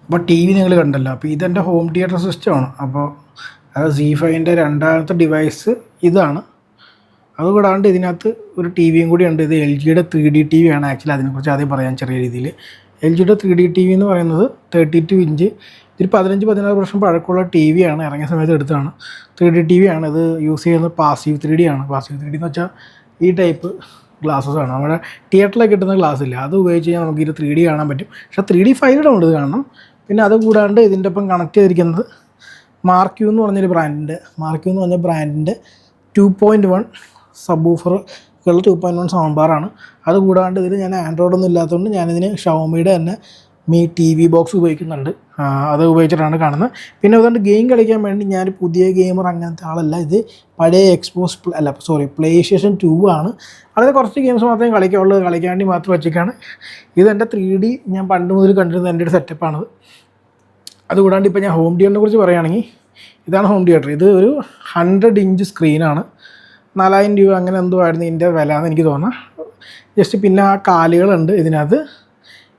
അപ്പോൾ T V നിങ്ങൾ കണ്ടല്ലോ. അപ്പോൾ ഇതെൻ്റെ ഹോം തിയേറ്റർ സിസ്റ്റമാണ്. അപ്പോൾ അത് Z5-ൻ്റെ രണ്ടാമത്തെ ഡിവൈസ് ഇതാണ്. അതുകൂടാണ്ട് ഇതിനകത്ത് ഒരു ടി വിയും കൂടി ഉണ്ട്. ഇത് LGയുടെ 3D TV ആണ്. ആക്ച്വലി അതിനെക്കുറിച്ച് ആദ്യം പറയാൻ ചെറിയ രീതിയിൽ. LGയുടെ 3D TV എന്ന് പറയുന്നത് 32 ഇഞ്ച്, ഇതിൽ 15-16 വർഷം പഴക്കമുള്ള ടി വി ആണ്. ഇറങ്ങിയ സമയത്ത് എടുത്തതാണ്. 3D TV ആണ്. ഇത് യൂസ് ചെയ്യുന്നത് പാസീവ് 3D ആണ്. പാസീവ് 3D എന്ന് വെച്ചാൽ ഈ ടൈപ്പ് ഗ്ലാസ്സസ് ആണ്. നമ്മുടെ തിയേറ്ററിലൊക്കെ കിട്ടുന്ന ഗ്ലാസ് ഇല്ല, അത് ഉപയോഗിച്ച് കഴിഞ്ഞാൽ നമുക്ക് ഇത് 3D കാണാൻ പറ്റും. പക്ഷേ 3D ഫൈലിയുടെ ഉണ്ട് ഇത് കാണണം. പിന്നെ അതുകൂടാണ്ട് ഇതിൻ്റെ ഒപ്പം കണക്ട് ചെയ്തിരിക്കുന്നത് മാർക്ക് യു എന്ന് പറഞ്ഞൊരു ബ്രാൻഡിൻ്റെ 2.1 സബ് ഊഫറുകൾ 2.1 സൗണ്ട് ബാറാണ്. അതുകൂടാണ്ട് ഇതിൽ ഞാൻ ആൻഡ്രോയിഡൊന്നും ഇല്ലാത്തതുകൊണ്ട് ഞാനിതിന് ഷവോമിയുടെ തന്നെ Mi TV ബോക്സ് ഉപയോഗിക്കുന്നുണ്ട്. അത് ഉപയോഗിച്ചിട്ടാണ് കാണുന്നത്. പിന്നെ അതുകൊണ്ട് ഗെയിം കളിക്കാൻ വേണ്ടി ഞാൻ പുതിയ ഗെയിമർ അങ്ങനത്തെ ആളല്ല. ഇത് പഴയ PlayStation 2 ആണ്. അതിൽ കുറച്ച് ഗെയിംസ് മാത്രമേ കളിക്കാനുള്ളൂ, കളിക്കാൻ വേണ്ടി മാത്രം വെച്ചേക്കാണ്. ഇതെൻ്റെ 3D ഞാൻ പണ്ട് മുതൽ കണ്ടിരുന്ന എൻ്റെ ഒരു സെറ്റപ്പാണത്. അതുകൂടാണ്ട് ഇപ്പോൾ ഞാൻ ഹോം തിയേറ്ററിനെ കുറിച്ച് പറയുകയാണെങ്കിൽ ഇതാണ് ഹോം തിയേറ്റർ. ഇത് ഒരു 100 ഇഞ്ച് സ്ക്രീനാണ്. 4000 രൂപ അങ്ങനെ എന്തോ ആയിരുന്നു ഇതിൻ്റെ വില എന്ന് എനിക്ക് തോന്നുന്നത്. ജസ്റ്റ് പിന്നെ ആ കാലുകളുണ്ട് ഇതിനകത്ത്.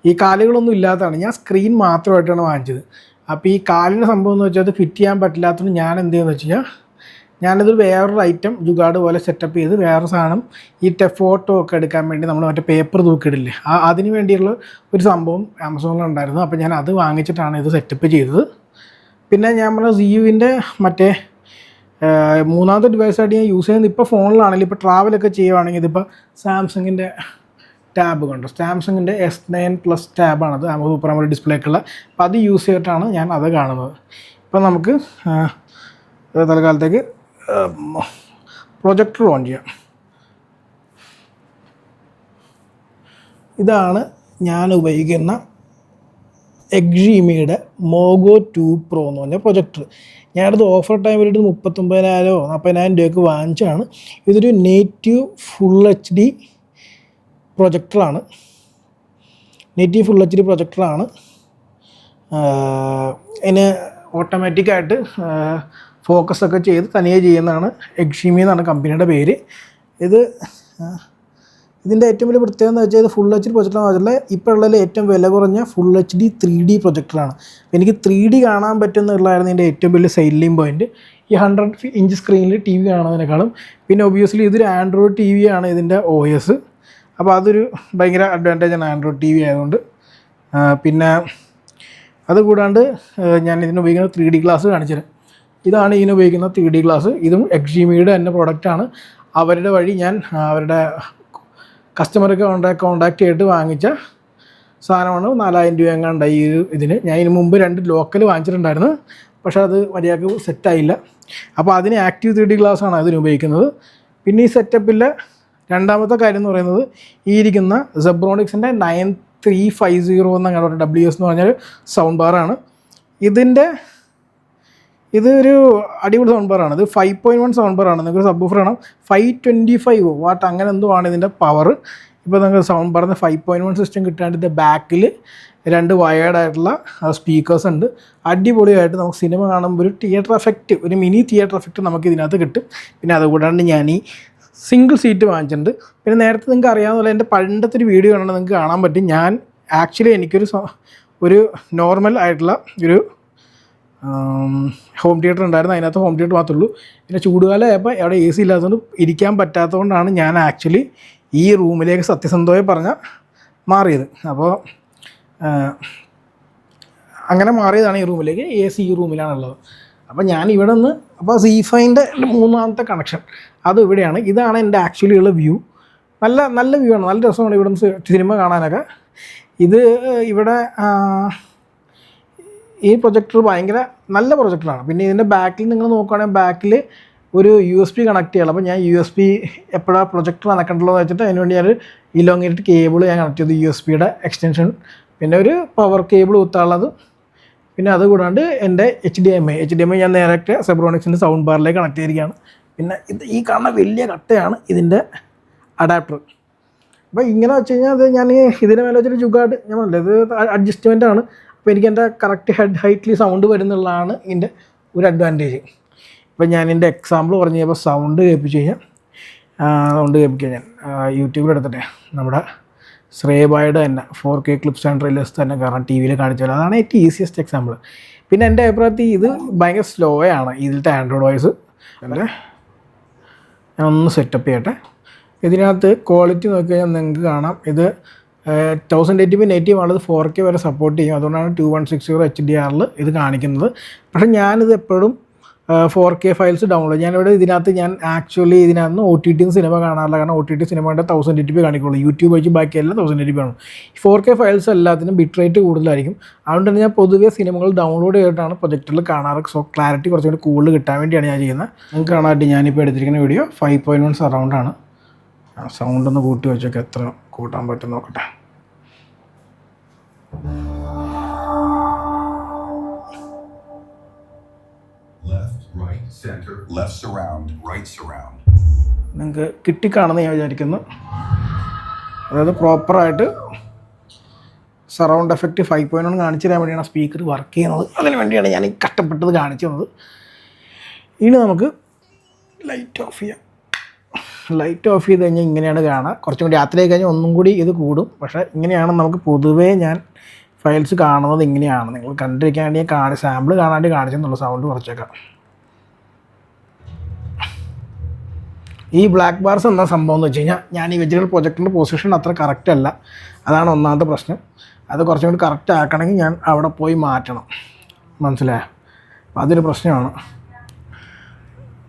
ഈ കാലുകളൊന്നും ഇല്ലാത്തതാണ്, ഞാൻ സ്ക്രീൻ മാത്രമായിട്ടാണ് വാങ്ങിച്ചത്. അപ്പോൾ ഈ കാലിൻ്റെ സംഭവം എന്ന് വെച്ചാൽ അത് ഫിറ്റ് ചെയ്യാൻ പറ്റില്ലാത്തതുകൊണ്ട് ഞാൻ എന്ത് ചെയ്യുന്നത് വെച്ച് കഴിഞ്ഞാൽ ഞാനത് വേറൊരു ഐറ്റം ജുഗാഡ് പോലെ സെറ്റപ്പ് ചെയ്ത് വേറെ സാധനം ഈ ഫോട്ടോ ഒക്കെ എടുക്കാൻ വേണ്ടി നമ്മൾ മറ്റേ പേപ്പർ തൂക്കിയിടില്ലേ, അതിന് വേണ്ടിയുള്ള ഒരു സംഭവം ആമസോണിലുണ്ടായിരുന്നു. അപ്പോൾ ഞാൻ അത് വാങ്ങിച്ചിട്ടാണ് ഇത് സെറ്റപ്പ് ചെയ്തത്. പിന്നെ ഞാൻ പറഞ്ഞ ZUവിൻ്റെ മറ്റേ മൂന്നാമത്തെ ഡിവൈസായിട്ട് ഞാൻ യൂസ് ചെയ്യുന്നത് ഇപ്പോൾ ഫോണിലാണെങ്കിലും ഇപ്പോൾ ട്രാവലൊക്കെ ചെയ്യുവാണെങ്കിൽ ഇതിപ്പോൾ സാംസങ്ങിൻ്റെ ടാബ് കണ്ടു, സാംസങ്ങിൻ്റെ S9+ ടാബാണത്, സൂപ്പർ AMOLED ഡിസ്പ്ലേക്കുള്ള. അപ്പോൾ അത് യൂസ് ചെയ്തിട്ടാണ് ഞാൻ അത് കാണുന്നത്. ഇപ്പം നമുക്ക് തൽക്കാലത്തേക്ക് പ്രൊജക്ടർ ഓൺ ചെയ്യാം. ഇതാണ് ഞാൻ ഉപയോഗിക്കുന്ന എക്സിമിയുടെ മോഗോ 2 Pro എന്ന് പറഞ്ഞ പ്രൊജക്ടർ. ഞാനത് ഓഫർ ടൈമിലിട്ട് 39,000-40,000 രൂപയ്ക്ക് വാങ്ങിച്ചാണ്. ഇതൊരു നേറ്റീവ് ഫുൾ HD പ്രൊജക്ടറാണ്. ഇതിന് ഓട്ടോമാറ്റിക്കായിട്ട് ഫോക്കസൊക്കെ ചെയ്ത് തനിയെ ചെയ്യുന്നതാണ്. എക്സിമി എന്നാണ് കമ്പനിയുടെ പേര്. ഇതിൻ്റെ ഏറ്റവും വലിയ പ്രത്യേകത എന്ന് വെച്ചാൽ ഇത് ഫുൾ HD പ്രൊജക്ടർ മാത്രമല്ല, ഇപ്പോൾ ഉള്ളതിൽ ഏറ്റവും വില കുറഞ്ഞ ഫുൾ HD 3D പ്രൊജക്ടറാണ്. എനിക്ക് 3D കാണാൻ പറ്റുന്നുള്ളതായിരുന്നു ഇതിൻ്റെ ഏറ്റവും വലിയ സെല്ലിംഗ് പോയിൻറ്റ്. ഈ 100 ഇഞ്ച് സ്ക്രീനിൽ TV കാണുന്നതിനേക്കാളും. പിന്നെ ഒബിയസ്ലി ഇതൊരു ആൻഡ്രോയിഡ് TV ആണ് ഇതിൻ്റെ OS. അപ്പോൾ അതൊരു ഭയങ്കര അഡ്വാൻറ്റേജാണ് ആൻഡ്രോയിഡ് TV ആയതുകൊണ്ട്. പിന്നെ അതുകൂടാണ്ട് ഞാൻ ഇതിന് ഉപയോഗിക്കുന്ന 3D ഗ്ലാസ് കാണിച്ചത്. ഇതാണ് ഇതിന് ഉപയോഗിക്കുന്ന 3D ഗ്ലാസ്. ഇതും എക്സിമിയുടെ തന്നെ പ്രോഡക്റ്റാണ്. അവരുടെ വഴി ഞാൻ അവരുടെ കസ്റ്റമർക്ക് കോൺടാക്ട് ചെയ്തിട്ട് വാങ്ങിച്ച സാധനമാണ്. 4,000 രൂപ എങ്ങാണ്ടായി ഇതിന്. ഞാൻ ഇതിന് മുമ്പ് 2 ലോക്കൽ വാങ്ങിച്ചിട്ടുണ്ടായിരുന്നു, പക്ഷേ അത് മര്യാദക്ക് സെറ്റായില്ല. അപ്പോൾ അതിന് ആക്റ്റീവ് 3D ഗ്ലാസ്സാണ് അതിന് ഉപയോഗിക്കുന്നത്. പിന്നെ ഈ സെറ്റപ്പിലെ രണ്ടാമത്തെ കാര്യം എന്ന് പറയുന്നത് ഈ ഇരിക്കുന്ന സെബ്രോണിക്സിൻ്റെ 9350 എന്നങ്ങനെ WS എന്ന് പറഞ്ഞൊരു സൗണ്ട് ബാറാണ്. ഇതൊരു അടിപൊളി സൗണ്ട് ബാറാണ്. ഇത് 5.1 സൗണ്ട് ബാറാണ്. നിങ്ങൾക്ക് സബ് വൂഫർ വേണം 525 വാട്ട് അങ്ങനെ എന്തോ ആണ് ഇതിൻ്റെ പവർ. ഇപ്പോൾ നിങ്ങൾക്ക് സൗണ്ട് ബാറിന് 5.1 സിസ്റ്റം കിട്ടാണ്ട് ഇതിൻ്റെ ബാക്കിൽ 2 വയേർഡ് ആയിട്ടുള്ള സ്പീക്കേഴ്സ് ഉണ്ട്. അടിപൊളിയായിട്ട് നമുക്ക് സിനിമ കാണുമ്പോൾ ഒരു തിയേറ്റർ എഫക്റ്റ്, ഒരു മിനി തിയേറ്റർ എഫക്റ്റ് നമുക്ക് ഇതിനകത്ത് കിട്ടും. പിന്നെ അതുകൂടാണ്ട് ഞാൻ ഈ സിംഗിൾ സീറ്റ് വാങ്ങിച്ചിട്ടുണ്ട്. പിന്നെ നേരത്തെ നിങ്ങൾക്ക് അറിയാവുന്ന പോലെ എൻ്റെ പണ്ടത്തെ ഒരു വീഡിയോ കാണാൻ നിങ്ങൾക്ക് കാണാൻ പറ്റും. ഞാൻ ആക്ച്വലി എനിക്കൊരു നോർമൽ ആയിട്ടുള്ള ഒരു ഹോം തിയേറ്റർ ഉണ്ടായിരുന്നു. അതിനകത്ത് ഹോം തിയേറ്റർ മാത്രമേ ഉള്ളൂ. പിന്നെ ചൂടുകാലമായപ്പോൾ അവിടെ AC ഇല്ലാത്തതുകൊണ്ട് ഇരിക്കാൻ പറ്റാത്തതുകൊണ്ടാണ് ഞാൻ ആക്ച്വലി ഈ റൂമിലേക്ക് സത്യസന്ധമായി പറഞ്ഞാൽ മാറിയത്. അപ്പോൾ അങ്ങനെ മാറിയതാണ് ഈ റൂമിലേക്ക്. AC ഈ റൂമിലാണുള്ളത്. അപ്പോൾ ഞാൻ ഇവിടെ നിന്ന് അപ്പോൾ Z5-ൻ്റെ മൂന്നാമത്തെ കണക്ഷൻ അത് ഇവിടെയാണ്. ഇതാണ് എൻ്റെ ആക്ച്വലി ഉള്ള വ്യൂ. നല്ല വ്യൂ ആണ്, നല്ല രസമാണ് ഇവിടെ നിന്ന് സിനിമ കാണാനൊക്കെ. ഇത് ഇവിടെ ഈ പ്രൊജക്ടർ ഭയങ്കര നല്ല പ്രൊജക്ടറാണ്. പിന്നെ ഇതിൻ്റെ ബാക്കിൽ നിങ്ങൾ നോക്കുകയാണെങ്കിൽ ബാക്കിൽ ഒരു USB കണക്ട് ചെയ്യണം. അപ്പോൾ ഞാൻ USB എപ്പോഴാണ് പ്രൊജക്ടർ നടക്കണ്ടല്ലോ എന്ന് വെച്ചിട്ട് അതിനുവേണ്ടി ഞാൻ ഇലോങ്ങേറ്റഡ് കേബിൾ ഞാൻ കണക്ട് ചെയ്തു, USB-യുടെ എക്സ്റ്റൻഷൻ. പിന്നെ ഒരു പവർ കേബിൾ കുത്താനുള്ളത്. പിന്നെ അതുകൂടാണ്ട് എൻ്റെ HDMI ഞാൻ നേരത്തെ സെബ്രോണിക്സിൻ്റെ സൗണ്ട് ബാറിലേക്ക് കണക്ട് ചെയ്തിരിക്കുകയാണ്. പിന്നെ ഈ കാണുന്ന വലിയ കട്ടയാണ് ഇതിൻ്റെ അഡാപ്റ്റർ. അപ്പോൾ ഇങ്ങനെ വെച്ച് കഴിഞ്ഞാൽ അത് ഞാൻ ഇതിനെ മേലെ വെച്ചിട്ട് ജുഗാഡ് ഞാൻ പറഞ്ഞില്ല, ഇത് അഡ്ജസ്റ്റ്മെൻ്റ് ആണ്. അപ്പോൾ എനിക്ക് എൻ്റെ കറക്റ്റ് ഹെഡ് ഹൈറ്റിൽ സൗണ്ട് വരുന്നുള്ളതാണ് ഇതിൻ്റെ ഒരു അഡ്വാൻറ്റേജ്. ഇപ്പോൾ ഞാൻ എൻ്റെ എക്സാമ്പിൾ പറഞ്ഞു കഴിഞ്ഞപ്പോൾ സൗണ്ട് കേൾപ്പിച്ച് കഴിഞ്ഞാൽ ഞാൻ യൂട്യൂബിൽ എടുത്തിട്ടെ നമ്മുടെ ശ്രേയബായുടെ തന്നെ 4K ക്ലിപ്സ് ആൻഡ് ട്രെയിലേഴ്സ് തന്നെ കാരണം ടി വിയിൽ കാണിച്ചാൽ അതാണ് ഏറ്റവും ഈസിയസ്റ്റ് എക്സാമ്പിൾ. പിന്നെ എൻ്റെ അഭിപ്രായത്തിൽ ഇത് ഭയങ്കര സ്ലോ ആണ് ഇതിലത്തെ ആൻഡ്രോയിഡ് വോയിസ്. എൻ്റെ ഞാൻ ഒന്ന് സെറ്റപ്പ് ചെയ്യട്ടെ. ഇതിനകത്ത് ക്വാളിറ്റി നോക്കിക്കഴിഞ്ഞാൽ നിങ്ങൾക്ക് കാണാം ഇത് 1080p നേറ്റീവ് ആണത് 4K വരെ സപ്പോർട്ട് ചെയ്യും. അതുകൊണ്ടാണ് 2160 HDR ഇത് കാണിക്കുന്നത്. പക്ഷേ ഞാനിത് എപ്പോഴും 4K ഫയൽസ് ഡൗൺലോഡ് ഞാനിവിടെ ഞാൻ ആക്ച്വലി ഇതിനകത്ത് OTT സിനിമ കാണാറില്ല. കാരണം OTT സിനിമയുടെ 1080p കാണിക്കുള്ളൂ. യൂട്യൂബ് വെച്ച് ബാക്കിയെല്ലാം 1080p ആണ്. 4K ഫയൽസ് എല്ലാത്തിനും ബിറ്റ് റേറ്റ് കൂടുതലായിരിക്കും. അതുകൊണ്ട് തന്നെ ഞാൻ പൊതുവേ സിനിമകൾ ഡൗൺലോഡ് ചെയ്തിട്ടാണ് പ്രൊജക്ടറിൽ കാണാറ്. സോ ക്ലാരിറ്റി കുറച്ചുകൂടി കൂടുതൽ കിട്ടാൻ വേണ്ടിയാണ് ഞാൻ ചെയ്യുന്നത്. നിങ്ങൾക്ക് കാണാനായിട്ട് ഞാനിപ്പോൾ എടുത്തിരിക്കുന്ന വീഡിയോ 5.1 സറൗണ്ടാണ്. സൗണ്ട് ഒന്ന് കൂട്ടി വെച്ചൊക്കെ എത്ര കൂട്ടാൻ പറ്റും നോക്കട്ടെ. നിങ്ങൾക്ക് കിട്ടിക്കാണെന്ന് ഞാൻ വിചാരിക്കുന്നു. അതായത് പ്രോപ്പറായിട്ട് സറൗണ്ട് എഫക്റ്റ് 5.1 കാണിച്ചു തരാൻ വേണ്ടിയാണ് സ്പീക്കർ വർക്ക് ചെയ്യുന്നത്. അതിന് വേണ്ടിയാണ് ഞാൻ ഈ കഷ്ടപ്പെട്ടത് കാണിച്ചു തന്നത്. ഇനി നമുക്ക് ലൈറ്റ് ഓഫ് ചെയ്യാം. ലൈറ്റ് ഓഫ് ചെയ്ത് കഴിഞ്ഞാൽ ഇങ്ങനെയാണ് കാണുക. കുറച്ചും കൂടി രാത്രിയായി കഴിഞ്ഞാൽ ഒന്നും കൂടി ഇത് കൂടും. പക്ഷേ ഇങ്ങനെയാണ് നമുക്ക് പൊതുവേ ഞാൻ ഫയൽസ് കാണുന്നത് ഇങ്ങനെയാണ്. നിങ്ങൾ കണ്ടിരിക്കാൻ വേണ്ടി സാമ്പിൾ കാണാണ്ട് കാണിച്ചെന്നുള്ള സൗണ്ട് കുറച്ചേക്കാം. ഈ ബ്ലാക്ക് ബാർസ് എന്താ സംഭവം എന്ന് വെച്ച് കഴിഞ്ഞാൽ ഞാൻ ഈ വെച്ചിട്ടുള്ള പ്രൊജക്ടറിൻ്റെ പൊസിഷൻ അത്ര കറക്റ്റ് അല്ല. അതാണ് ഒന്നാമത്തെ പ്രശ്നം. അത് കുറച്ചും കൂടി കറക്റ്റ് ആക്കണമെങ്കിൽ ഞാൻ അവിടെ പോയി മാറ്റണം. മനസ്സിലായോ? അപ്പോൾ അതൊരു പ്രശ്നമാണ്.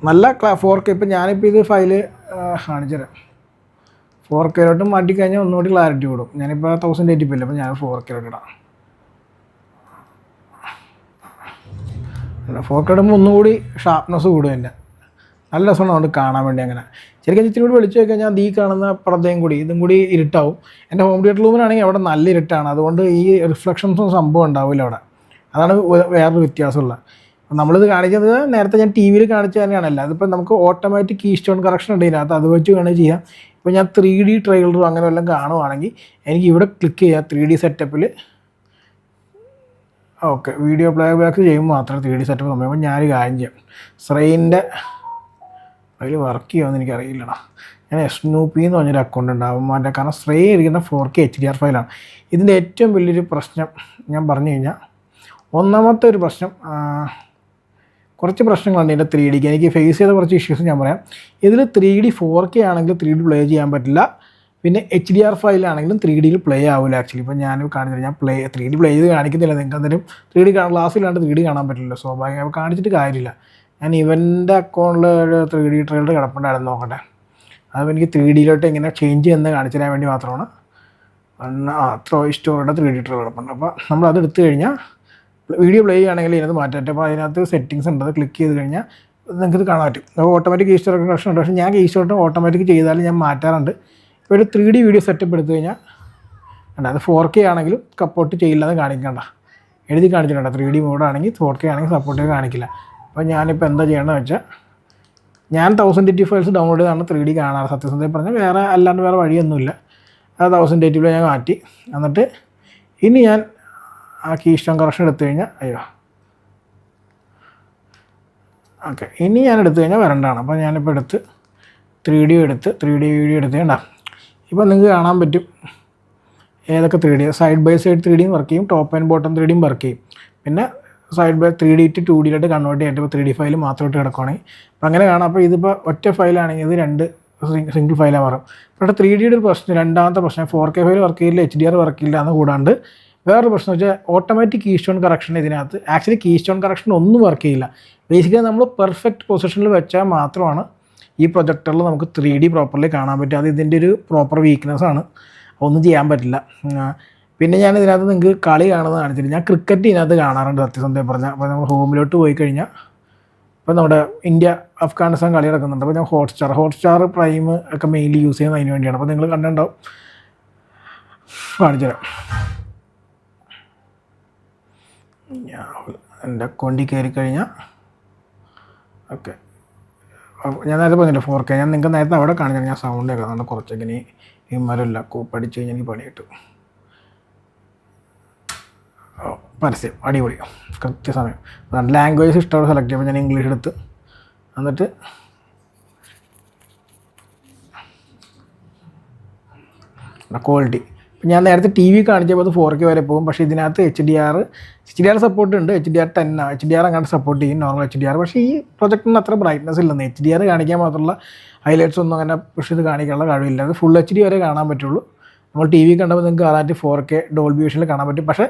നല്ല 4K ഇപ്പം ഞാനിപ്പോൾ ഇത് ഫയല് കാണിച്ചു തരാം. 4Kയിലോട്ട് മാറ്റിക്കഴിഞ്ഞാൽ ഒന്നുകൂടി ക്ലാരിറ്റി കൂടും. ഞാനിപ്പോൾ 1080p ഇല്ല. അപ്പോൾ ഞാൻ 4Kയിലോട്ട് ഇടാം. 4K ഇടുമ്പോൾ ഒന്നുകൂടി ഷാർപ്നെസ് കൂടും. എൻ്റെ നല്ല രസമാണ് അതുകൊണ്ട് കാണാൻ വേണ്ടി. അങ്ങനെ ശരിക്കും ഇച്ചിരി കൂടി വിളിച്ചു കഴിഞ്ഞാൽ ഈ കാണുന്ന പർദ്ദയും കൂടി ഇതും കൂടി ഇരുട്ടാവും. എൻ്റെ ഹോം തിയേറ്റർ റൂമിലാണെങ്കിൽ അവിടെ നല്ല ഇരുട്ടാണ്. അതുകൊണ്ട് ഈ റിഫ്ലക്ഷൻസും സംഭവം ഉണ്ടാവില്ല അവിടെ. അതാണ് വേറൊരു വ്യത്യാസമുള്ളത്. നമ്മളിത് കാണിക്കുന്നത് നേരത്തെ ഞാൻ ടി വിയിൽ കാണിച്ചു തന്നെയാണല്ലോ. അതിപ്പോൾ നമുക്ക് ഓട്ടോമാറ്റിക് കീ സ്റ്റോൺ കറക്ഷൻ ഉണ്ട് ഇതിനകത്ത്. അത് വെച്ച് വേണമെങ്കിൽ ചെയ്യാം. ഇപ്പോൾ ഞാൻ 3D ട്രെയിലറും അങ്ങനെ വല്ലതും കാണുവാണെങ്കിൽ എനിക്ക് ഇവിടെ ക്ലിക്ക് ചെയ്യാം 3D സെറ്റപ്പിൽ. ഓക്കെ, വീഡിയോ പ്ലേ ബാക്ക് ചെയ്യുമ്പോൾ മാത്രമേ 3D സെറ്റപ്പ് സംഭവിക്കുമ്പോൾ ഞാനൊരു കാര്യം ചെയ്യാം. ശ്രേയിൻ്റെ അതിൽ വർക്ക് ചെയ്യുമെന്ന് എനിക്കറിയില്ലടാ. ഞാൻ സ്നൂപ്പി എന്ന് പറഞ്ഞൊരു അക്കൗണ്ട് ഉണ്ടാവും അവന്മാരുടെ. കാരണം ശ്രേയ ഇരിക്കുന്ന 4K HDR ഫയലാണ്. ഇതിൻ്റെ ഏറ്റവും വലിയൊരു പ്രശ്നം ഞാൻ പറഞ്ഞു കഴിഞ്ഞാൽ, ഒന്നാമത്തെ ഒരു പ്രശ്നം, കുറച്ച് പ്രശ്നങ്ങളുണ്ട് ഇതിൻ്റെ 3Dക്ക്. എനിക്ക് ഫേസ് ചെയ്ത കുറച്ച് ഇഷ്യൂസ് ഞാൻ പറയാം. ഇതിൽ 3D 4K ആണെങ്കിൽ 3D പ്ലേ ചെയ്യാൻ പറ്റില്ല. പിന്നെ HDR ഫയലാണെങ്കിലും 3Dയിൽ പ്ലേ ആവില്ല. ആക്ച്വലി ഇപ്പോൾ ഞാൻ കാണിച്ചില്ല, ഞാൻ 3D പ്ലേ ചെയ്ത് കാണിക്കുന്നില്ല. നിങ്ങൾക്ക് എന്തെങ്കിലും 3D ക്ലാസ്സിലാണ്ട് 3D കാണാൻ പറ്റില്ല. സ്വാഭാവികം കാണിച്ചിട്ട് കാര്യമില്ല. ഞാൻ ഇവൻ്റെ അക്കൗണ്ടിൽ ഒരു 3D ട്രെയിലർ കിടപ്പുണ്ടായിരുന്നു. നോക്കട്ടെ, അത് എനിക്ക് 3Dയിലോട്ട് എങ്ങനെ ചേഞ്ച് ചെയ്യുന്നത് കാണിച്ചു തരാൻ വേണ്ടി മാത്രമാണ്. ടോയ് സ്റ്റോറിയുടെ 3D ട്രെയിലർ കിടപ്പുണ്ട്. അപ്പോൾ നമ്മളത് എടുത്തു കഴിഞ്ഞാൽ വീഡിയോ പ്ലേ ചെയ്യുകയാണെങ്കിൽ ഇതിനകത്ത് മാറ്റാം. അപ്പോൾ അതിനകത്ത് സെറ്റിങ്സ് ഉണ്ട്. അത് ക്ലിക്ക് ചെയ്ത് കഴിഞ്ഞാൽ നിങ്ങൾക്കിത് കാണാൻ പറ്റും. അപ്പോൾ ഓട്ടോമാറ്റിക് കീ സ്റ്റോർ കണക്ഷൻ ഉണ്ട്. പക്ഷേ ഞാൻ കീ സ്റ്റോർ ഓട്ടോമാറ്റിക് ചെയ്താലും ഞാൻ മാറ്റാറുണ്ട്. ഇപ്പോൾ ഒരു 3D വീഡിയോ സെറ്റപ്പ് എടുത്തു കഴിഞ്ഞാൽ അത് 4K ആണെങ്കിലും സപ്പോർട്ട് ചെയ്യില്ലെന്ന് കാണിക്കണ്ട, എഴുതി കാണിച്ചിട്ടുണ്ട്. 3D മോഡാണെങ്കിൽ 4K ആണെങ്കിൽ സപ്പോർട്ട് ചെയ്ത് കാണിക്കില്ല. അപ്പോൾ ഞാനിപ്പോൾ എന്താ ചെയ്യണമെന്ന് വെച്ചാൽ, ഞാൻ 1080 ഫയൽസ് ഡൗൺലോഡ് ചെയ്താണ് 3D കാണാറ്. സത്യസന്ധമായി പറഞ്ഞാൽ അല്ലാണ്ട് വേറെ വഴിയൊന്നുമില്ല. അത് 1080 ഞാൻ മാറ്റി. എന്നിട്ട് ഇനി ഞാൻ ആ കീ സ്റ്റോൺ കറക്ഷൻ എടുത്തു കഴിഞ്ഞാൽ ഓക്കെ, ഇനി ഞാൻ എടുത്തു കഴിഞ്ഞാൽ വരണ്ടാണ്. അപ്പോൾ ഞാനിപ്പോൾ എടുത്ത് 3D വീഡിയോ എടുത്ത് കണ്ടാ. ഇപ്പോൾ നിങ്ങൾക്ക് കാണാൻ പറ്റും ഏതൊക്കെ 3D. സൈഡ് ബൈ സൈഡ് 3Dയും വർക്ക് ചെയ്യും, ടോപ്പ് ആൻഡ് ബോട്ടം 3Dയും വർക്ക് ചെയ്യും. പിന്നെ സൈഡ് ബൈ 3D to 2Dയിലോട്ട് കൺവേർട്ട് ചെയ്യാൻ ഇപ്പോൾ 3D ഫയൽ മാത്രമായിട്ട് കിടക്കുകയാണെങ്കിൽ അപ്പോൾ അങ്ങനെ കാണാം. അപ്പോൾ ഇതിപ്പോൾ ഒറ്റ ഫയലാണെങ്കിൽ ഇത് 2 സിംഗിൾ ഫയലാണ് മാറും. പക്ഷേ 3Dയുടെ ഒരു പ്രശ്നം, രണ്ടാമത്തെ പ്രശ്നം 4K ഫയൽ വർക്ക് ചെയ്യില്ല, HDR വർക്ക് ചെയ്യില്ല. എന്ന് കൂടാണ്ട് വേറൊരു പ്രശ്നം വെച്ചാൽ ഓട്ടോമാറ്റിക് കീ സ്റ്റോൺ കറക്ഷൻ ഇതിനകത്ത് ആക്ച്വലി കീ സ്റ്റോൺ കറക്ഷൻ ഒന്നും വർക്ക് ചെയ്യില്ല. ബേസിക്കലി നമ്മൾ പെർഫെക്റ്റ് പൊസിഷനിൽ വെച്ചാൽ മാത്രമാണ് ഈ പ്രൊജക്ടറിൽ നമുക്ക് 3D പ്രോപ്പർലി കാണാൻ പറ്റും. അത് ഇതിൻ്റെ ഒരു പ്രോപ്പർ വീക്ക്നെസ്സാണ്. ഒന്നും ചെയ്യാൻ പറ്റില്ല. പിന്നെ ഞാൻ ഇതിനകത്ത് നിങ്ങൾക്ക് കളി കാണുന്നത് കാണിച്ചിട്ട്, ഞാൻ ക്രിക്കറ്റ് ഇതിനകത്ത് കാണാറുണ്ട് സത്യസന്ധമായി പറഞ്ഞാൽ. അപ്പോൾ നമ്മൾ ഹോമിലോട്ട് പോയി കഴിഞ്ഞാൽ ഇപ്പോൾ നമ്മുടെ ഇന്ത്യ അഫ്ഗാനിസ്ഥാൻ കളി നടക്കുന്നുണ്ട്. അപ്പോൾ ഞാൻ ഹോട്ട്സ്റ്റാർ പ്രൈം ഒക്കെ മെയിൻലി യൂസ് ചെയ്യുന്നത് അതിന് വേണ്ടിയാണ്. അപ്പോൾ നിങ്ങൾ കണ്ടിട്ടുണ്ടാവും, കാണിച്ചു തരാം. എൻ്റെ അക്കൗണ്ടിൽ കയറി കഴിഞ്ഞാൽ ഓക്കെ, ഞാൻ നേരത്തെ പറഞ്ഞില്ല 4K. ഞാൻ നിങ്ങൾക്ക് നേരത്തെ അവിടെ കാണിച്ചാൽ ഞാൻ സൗണ്ട് കേൾക്കുന്നുണ്ട് കുറച്ചൊക്കെ. ഇനി ഈ മരമില്ല പഠിച്ചു കഴിഞ്ഞാൽ എനിക്ക് പണി കിട്ടും. പരസ്യം അടിപൊളി, കൃത്യസമയം. ലാംഗ്വേജ് ഇഷ്ടമുള്ള സെലക്ട് ചെയ്യുമ്പോൾ ഞാൻ ഇംഗ്ലീഷ് എടുത്ത് എന്നിട്ട് ക്വാളിറ്റി ഞാൻ നേരത്തെ ടി വി കാണിച്ചപ്പോൾ അത് 4K വരെ പോകും. പക്ഷേ ഇതിനകത്ത് HDR സപ്പോർട്ട് ഉണ്ട്. HDR10 HDR അങ്ങോട്ട് സപ്പോർട്ട് ചെയ്യും, നോർമൽ HDR. പക്ഷേ ഈ പ്രൊജക്റ്റിന് അത്ര ബ്രൈറ്റ്നസ് ഇല്ലെന്ന്. HDR കാണിക്കാൻ മാത്രമുള്ള ഹൈലൈറ്റ്സ് ഒന്നും അങ്ങനെ പുഷ് ചെയ്ത് കാണിക്കാനുള്ള കഴിവില്ല. അത് ഫുൾ HD വരെ കാണാൻ പറ്റുള്ളൂ. നമ്മൾ ടി വി കണ്ടപ്പോൾ നിങ്ങൾക്ക് അതായിട്ട് 4K ഡോൾബി വിഷനിൽ കാണാൻ പറ്റും. പക്ഷേ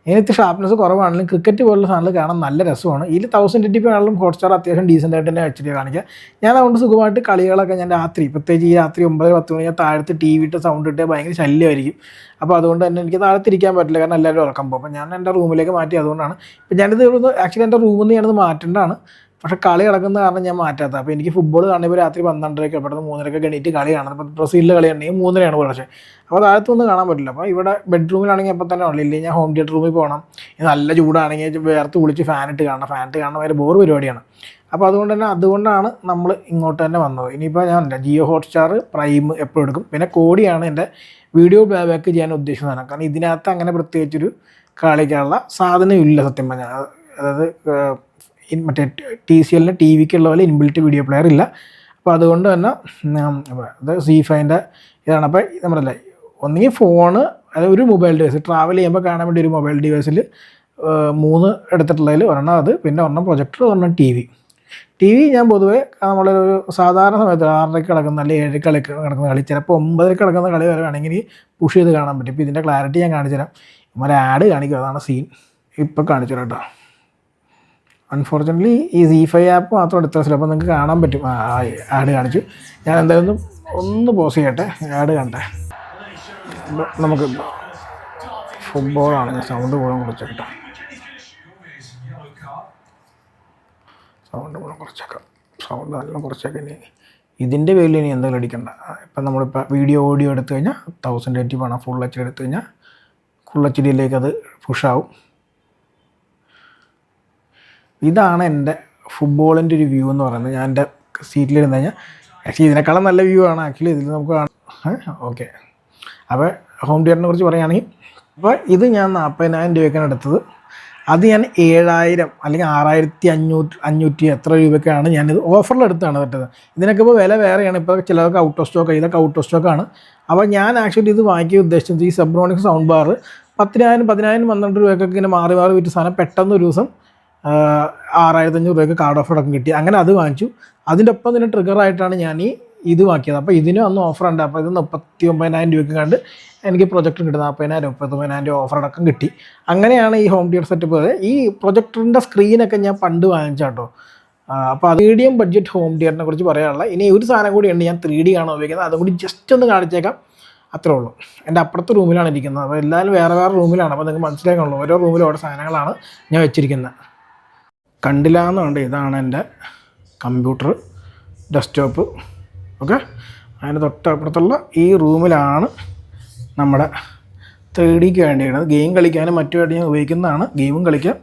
ഇതിനകത്ത് ഷാർപ്നെസ് കുറവാണെങ്കിലും ക്രിക്കറ്റ് പോലുള്ള സാധനങ്ങൾ കാണാൻ നല്ല രസമാണ്. ഇതിൽ 1080p ആണെങ്കിലും ഹോട്ട്സ്റ്റാർ അത്യാവശ്യം ഡീസൻ്റ് ആയിട്ട് തന്നെ HD കാണിക്കുക. ഞാൻ അതുകൊണ്ട് സുഖമായിട്ട് കളികളൊക്കെ ഞാൻ രാത്രി, പ്രത്യേകിച്ച് ഈ രാത്രി 9-10 മണി താഴത്ത് ടി വി ഇട്ട് സൗണ്ട് ഇട്ട് ഭയങ്കര ശല്യമായിരിക്കും. അപ്പോൾ അതുകൊണ്ട് തന്നെ എനിക്ക് താഴത്തിരിക്കാൻ പറ്റില്ല, കാരണം എല്ലാവരും ഉറക്കം പോകും. അപ്പോൾ ഞാൻ എൻ്റെ റൂമിലേക്ക് മാറ്റി. അതുകൊണ്ടാണ് ഇപ്പം ഞാനിത് ആക്ച്വലി എൻ്റെ റൂമിൽ നിന്ന് ഞാനത് മാറ്റേണ്ടതാണ്. പക്ഷേ കളി കിടക്കുന്ന കാരണം ഞാൻ മാറ്റാത്ത. അപ്പോൾ എനിക്ക് ഫുട്ബോൾ കാണുമ്പോൾ രാത്രി 12:30 പെട്ടെന്ന് 3:30 എണീറ്റ് കളി കാണുന്നത്. ഇപ്പോൾ ബ്രസീലിലെ കളി ഉണ്ടെങ്കിൽ 3:30 പക്ഷേ അപ്പോൾ താഴത്തൊന്നും കാണാൻ പറ്റില്ല. അപ്പോൾ ഇവിടെ ബെഡ്റൂമിലാണെങ്കിൽ അപ്പോൾ തന്നെ ഉള്ളൂ. ഇല്ലെങ്കിൽ ഞാൻ ഹോം തിയേറ്റർ റൂമിൽ പോകണം. നല്ല ചൂടാണെങ്കിൽ വേർത്ത് കുളിച്ച് ഫാനിട്ട് കാണണം വരെ ബോർ പരിപാടിയാണ്. അപ്പോൾ അതുകൊണ്ടാണ് നമ്മൾ ഇങ്ങോട്ട് തന്നെ വന്നത്. ഇനിയിപ്പോൾ ഞാൻ ജിയോ ഹോട്ട്സ്റ്റാർ പ്രൈം എപ്പോഴും എടുക്കും. പിന്നെ കോടിയാണ് എൻ്റെ വീഡിയോ പ്ലേബാക്ക് ചെയ്യാൻ ഉദ്ദേശിച്ചതാണ്. കാരണം ഇതിനകത്ത് അങ്ങനെ പ്രത്യേകിച്ചൊരു കളിക്കാനുള്ള സാധനം ഇല്ല സത്യം പറഞ്ഞാൽ. അതായത് മറ്റേ TCLൻ്റെ ടി വിക്കുള്ള പോലെ ഇൻബിൽറ്റ് വീഡിയോ പ്ലെയർ ഇല്ല. അപ്പോൾ അതുകൊണ്ട് തന്നെ അത് C5ൻ്റെ ഇതാണ്. അപ്പോൾ നമ്മളല്ലേ ഒന്നുകിൽ ഫോണ്, അതായത് ഒരു മൊബൈൽ ഡിവൈസ് ട്രാവൽ ചെയ്യുമ്പോൾ കാണാൻ വേണ്ടി ഒരു മൊബൈൽ ഡിവൈസിൽ 3 എടുത്തിട്ടുള്ളതിൽ ഒരെണ്ണം അത്, പിന്നെ ഒരെണ്ണം പ്രൊജക്ടർ, ഒരെണ്ണം ടി വി. ഞാൻ പൊതുവേ നമ്മളൊരു സാധാരണ സമയത്ത് 6:30 കിടക്കുന്ന അല്ലെങ്കിൽ 7 കിടക്കുന്ന കളി, ചിലപ്പോൾ 9 കിടക്കുന്ന കളി വരെ വേണമെങ്കിൽ പുഷ് ചെയ്ത് കാണാൻ പറ്റും. ഇപ്പോൾ ഇതിൻ്റെ ക്ലാരിറ്റി ഞാൻ കാണിച്ചു തരാം. ഒരു ആഡ് കാണിക്കും, അതാണ് സീൻ. ഇപ്പോൾ കാണിച്ചു തരാം കേട്ടോ. അൺഫോർച്യുനേറ്റ്ലി ഈ Z5 ആപ്പ് മാത്രം എടുത്ത ദിവസം അപ്പോൾ നിങ്ങൾക്ക് കാണാൻ പറ്റും. ആഡ് കാണിച്ചു. ഞാൻ എന്തായാലും ഒന്ന് പോസ് ചെയ്യട്ടെ, ആഡ് കണ്ടേ. നമുക്ക് ഫുട്ബോളാണ്, ഞാൻ സൗണ്ട് കൂടെ കുറച്ചേക്കാം. സൗണ്ട് നല്ല കുറച്ചേക്കാം. ഇനി ഇതിൻ്റെ പേരിൽ ഇനി എന്തെങ്കിലും അടിക്കണ്ട. ഇപ്പം നമ്മളിപ്പോൾ ഓഡിയോ എടുത്തു കഴിഞ്ഞാൽ 1080 വേണം. ഫുൾ HD എടുത്തു കഴിഞ്ഞാൽ ഫുൾ HDയിലേക്ക് അത് പുഷാവും. ഇതാണ് എൻ്റെ ഫുട്ബോളിൻ്റെ ഒരു വ്യൂ എന്ന് പറയുന്നത്. ഞാൻ എൻ്റെ സീറ്റിലിരുന്ന് കഴിഞ്ഞാൽ ആക്ച്വലി ഇതിനേക്കാളും നല്ല വ്യൂ ആണ് ആക്ച്വലി ഇതിൽ നമുക്ക് കാണാം. ഓക്കെ, അപ്പോൾ ഹോം തിയേറ്ററിനെ കുറിച്ച് പറയുകയാണെങ്കിൽ, അപ്പോൾ ഇത് ഞാൻ 40,000 രൂപയ്ക്കാണ് എടുത്തത്. അത് ഞാൻ 7,000 അല്ലെങ്കിൽ 6,500 എത്ര രൂപയ്ക്കാണ് ഞാനിത് ഓഫറിലെടുത്താണ് പറ്റത്. ഇതിനൊക്കെ ഇപ്പോൾ വില വേറെയാണ്. ഇപ്പോൾ ചിലതൊക്കെ ഔട്ട് ഓഫ് സ്റ്റോക്ക്, ഇതൊക്കെ ഔട്ട് ഓഫ് സ്റ്റോക്കാണ്. അപ്പോൾ ഞാൻ ആക്ച്വലി ഇത് വാങ്ങിക്കാൻ ഉദ്ദേശിച്ചത് ഈ സെബ്രോണിക്സ് സൗണ്ട് ബാർ 10,000, 12 രൂപയ്ക്കൊക്കെ ഇങ്ങനെ മാറി വിറ്റ് സാധനം പെട്ടെന്ന് ഒരു ദിവസം 6,500 രൂപയ്ക്ക് കാർഡ് ഓഫർ അടക്കം കിട്ടി. അങ്ങനെ അത് വാങ്ങിച്ചു. അതിൻ്റെ ഒപ്പം തന്നെ ട്രിഗറായിട്ടാണ് ഞാൻ ഇത് വാങ്ങിയത്. അപ്പോൾ ഇതിനും അന്ന് ഓഫറുണ്ട്. അപ്പോൾ ഇത് 39,000 രൂപയ്ക്ക് കണ്ട് എനിക്ക് പ്രൊജക്ടർ കിട്ടും. 40,000, 39,000 ഓഫർ അടക്കം കിട്ടി. അങ്ങനെയാണ് ഈ ഹോം തിയേറ്റർ സെറ്റപ്പ്. ഈ പ്രൊജക്ടറിൻ്റെ സ്ക്രീനൊക്കെ ഞാൻ പണ്ട് വാങ്ങിച്ചാട്ടോ. അപ്പോൾ അത് മീഡിയം ബഡ്ജറ്റ് ഹോം തിയേറ്ററിനെ കുറിച്ച് പറയാനുള്ള. ഇനി ഒരു സാധനം കൂടിയുണ്ട്, ഞാൻ 3D ആണ് ഉപയോഗിക്കുന്നത്. അതും കൂടി ജസ്റ്റ് ഒന്ന് കാണിച്ചേക്കാം, അത്രേ ഉള്ളൂ. എൻ്റെ അപ്പുറത്തെ റൂമിലാണ് ഇരിക്കുന്നത്. അപ്പോൾ എല്ലാവരും വേറെ റൂമിലാണ്. അപ്പോൾ നിങ്ങൾക്ക് മനസ്സിലാക്കാനുള്ളൂ, ഓരോ റൂമിലും ഓരോ സാധനങ്ങളാണ് ഞാൻ വെച്ചിരിക്കുന്നത്. കണ്ടില്ല എന്നുണ്ട്. ഇതാണ് എൻ്റെ കമ്പ്യൂട്ടർ ഡെസ്ക്ടോപ്പ്. ഓക്കെ, അതിന് തൊട്ടപ്പുറത്തുള്ള ഈ റൂമിലാണ് നമ്മുടെ 3Dക്ക് വേണ്ടിയാണ്. ഗെയിം കളിക്കാനും മറ്റുമായിട്ട് ഞാൻ ഉപയോഗിക്കുന്നതാണ്. ഗെയിമും കളിക്കാം.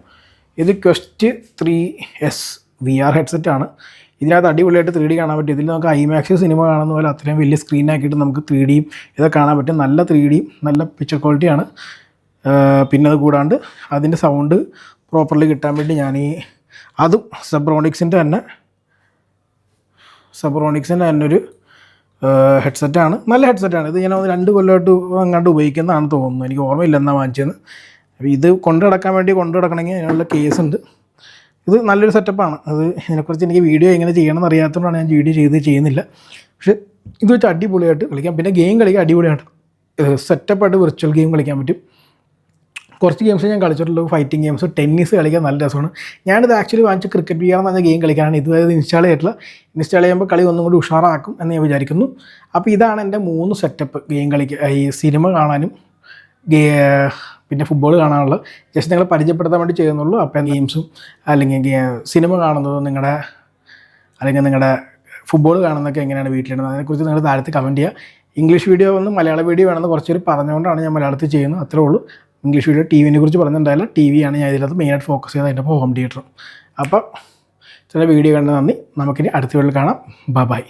ഇത് Quest 3S VR ഹെഡ്സെറ്റാണ്. ഇതിനകത്ത് അടിപൊളിയായിട്ട് 3D കാണാൻ പറ്റും. ഇതിൽ നമുക്ക് IMAX സിനിമ കാണുന്ന പോലെ അത്രയും വലിയ സ്ക്രീനാക്കിയിട്ട് നമുക്ക് 3Dയും ഇതൊക്കെ കാണാൻ പറ്റും. നല്ല 3Dയും നല്ല പിക്ചർ ക്വാളിറ്റിയാണ്. പിന്നെ അത് കൂടാണ്ട് അതിൻ്റെ സൗണ്ട് പ്രോപ്പർലി കിട്ടാൻ വേണ്ടി ഞാൻ അതും സെബ്രോണിക്സിൻ്റെ തന്നെ ഒരു ഹെഡ്സെറ്റാണ്. നല്ല ഹെഡ്സെറ്റാണ്. ഇത് ഞാൻ 2 കൊല്ലമായിട്ട് അങ്ങോട്ട് ഉപയോഗിക്കുന്നതാണ് തോന്നുന്നു. എനിക്ക് ഓർമ്മയില്ല എന്നാണ് വാങ്ങിച്ചതെന്ന്. അപ്പോൾ ഇത് കൊണ്ടു നടക്കണമെങ്കിൽ അതിനുള്ള കേസുണ്ട്. ഇത് നല്ലൊരു സെറ്റപ്പാണ്. അത് ഇതിനെക്കുറിച്ച് എനിക്ക് വീഡിയോ എങ്ങനെ ചെയ്യണമെന്ന് അറിയാത്തതുകൊണ്ടാണ് ഞാൻ വീഡിയോ ചെയ്യുന്നില്ല. പക്ഷേ ഇത് വെച്ച് അടിപൊളിയായിട്ട് കളിക്കാം. പിന്നെ ഗെയിം കളിക്കാൻ അടിപൊളിയായിട്ട് സെറ്റപ്പായിട്ട് വിർച്വൽ ഗെയിം കളിക്കാൻ പറ്റും. കുറച്ച് ഗെയിംസ് ഞാൻ കളിച്ചിട്ടുള്ളൂ, ഫൈറ്റിംഗ് ഗെയിംസ്, ടെന്നീസ് കളിക്കാൻ നല്ല രസമാണ്. ഞാനിത് ആക്ച്വലി വാങ്ങിച്ച് ക്രിക്കറ്റ് VR എന്ന് പറഞ്ഞ ഗെയിം കളിക്കാനാണ്. ഇതുവരെ ഇൻസ്റ്റാൾ ചെയ്യുമ്പോൾ കളി ഒന്നും കൂടി ഉഷാറാക്കും എന്ന് ഞാൻ വിചാരിക്കുന്നു. അപ്പോൾ ഇതാണ് എൻ്റെ 3 സെറ്റപ്പ് ഗെയിം കളിക്കുക. ഈ സിനിമ കാണാനും പിന്നെ ഫുട്ബോൾ കാണാനുള്ള ജസ്റ്റ് നിങ്ങളെ പരിചയപ്പെടുത്താൻ വേണ്ടി ചെയ്യുന്നുള്ളൂ. അപ്പോൾ ഗെയിംസും അല്ലെങ്കിൽ സിനിമ കാണുന്നതും നിങ്ങളുടെ ഫുട്ബോൾ കാണുന്നതൊക്കെ എങ്ങനെയാണ് വീട്ടിലിടുന്നത് അതിനെക്കുറിച്ച് നിങ്ങൾ താഴത്ത് കമൻറ്റ് ചെയ്യുക. ഇംഗ്ലീഷ് വീഡിയോ മലയാള വീഡിയോ വേണമെന്ന് കുറച്ചൊരു പറഞ്ഞുകൊണ്ടാണ് ഞാൻ മലയാളത്തിൽ ചെയ്യുന്നത്, അത്രേ ഉള്ളൂ. ഇംഗ്ലീഷ് വീഡിയോ ടിവിനെ കുറിച്ച് പറഞ്ഞിട്ടുണ്ടായില്ല. TV ആണ് ഞാൻ ഇതിനകത്ത് മെയിനായിട്ട് ഫോക്കസ് ചെയ്ത് അതിൻ്റെ ഹോം തിയേറ്ററും. അപ്പോൾ ചില വീഡിയോ കണ്ട് നന്ദി. നമുക്കിനി അടുത്ത വീഡിയോയിൽ കാണാം. ബൈ.